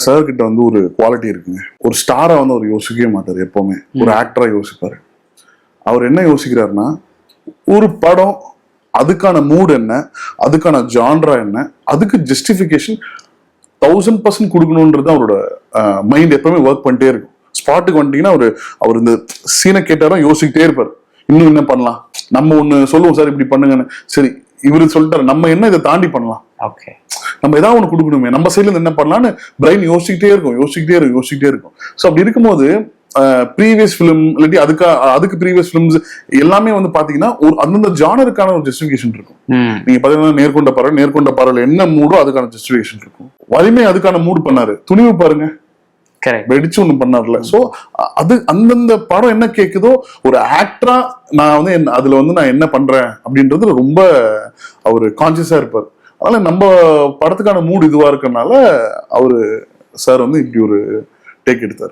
Sir கிட்ட வந்து ஒரு குவாலிட்டி இருக்குங்க. ஒரு ஸ்டாரா வந்து அவர் யோசிக்கவே மாட்டார். எப்பவுமே ஒரு ஆக்டரா யோசிப்பாரு. அவர் என்ன யோசிக்கிறாருன்னா, ஒரு படம் அதுக்கான மூட் என்ன, அதுக்கான ஜான்ரா என்ன, அதுக்கு ஜஸ்டிபிகேஷன் 1000% கொடுக்கணும்ன்றது அவரோட மைண்ட் எப்பவுமே ஒர்க் பண்ணிட்டே இருக்கும். ஸ்பாட்டுக்கு வந்துட்டீங்கன்னா அவர் இந்த சீனை கேட்டாலும் யோசிக்கிட்டே இருப்பார். இன்னும் என்ன பண்ணலாம், நம்ம ஒண்ணு சொல்லுவோம் சார் இப்படி பண்ணுங்கன்னு, சரி இவரு சொல்லிட்டாரு நம்ம என்ன இதை தாண்டி பண்ணலாம், நம்ம ஏதாவது ஒண்ணு கொடுக்கணுமே, நம்ம சைட்ல இருந்து என்ன பண்ணலாம்னு பிரெயின் யோசிக்கிட்டே இருக்கும். ஸோ அப்படி இருக்கும்போது ப்ரீவியஸ் ஃபிலிம் இல்லாட்டி அதுக்கு ப்ரீவியஸ் ஃபிலிம்ஸ் எல்லாமே வந்து பாத்தீங்கன்னா ஒரு அந்தந்த ஜானருக்கான ஒரு ஜஸ்டிபிகேஷன் இருக்கும். நீங்க பாத்தீங்கன்னா நேர்கொண்ட பார்வை என்ன மூடோ அதுக்கான ஜஸ்டிபிகேஷன் இருக்கும். வலிமை அதுக்கான மூடு பண்ணாரு. துணிவு பாருங்க, வெடிச்சு ஒண்ணு பண்ணார்ல. சோ அது அந்தந்த படம் என்ன கேக்குதோ ஒரு ஆக்டரா நான் வந்து அதுல வந்து நான் என்ன பண்றேன் அப்படின்றது ரொம்ப அவரு கான்சியஸா இருப்பார். அதனால நம்ம படத்துக்கான மூடு இதுவா இருக்கனால அவரு சார் வந்து இப்படி ஒரு டேக் எடுத்தாரு.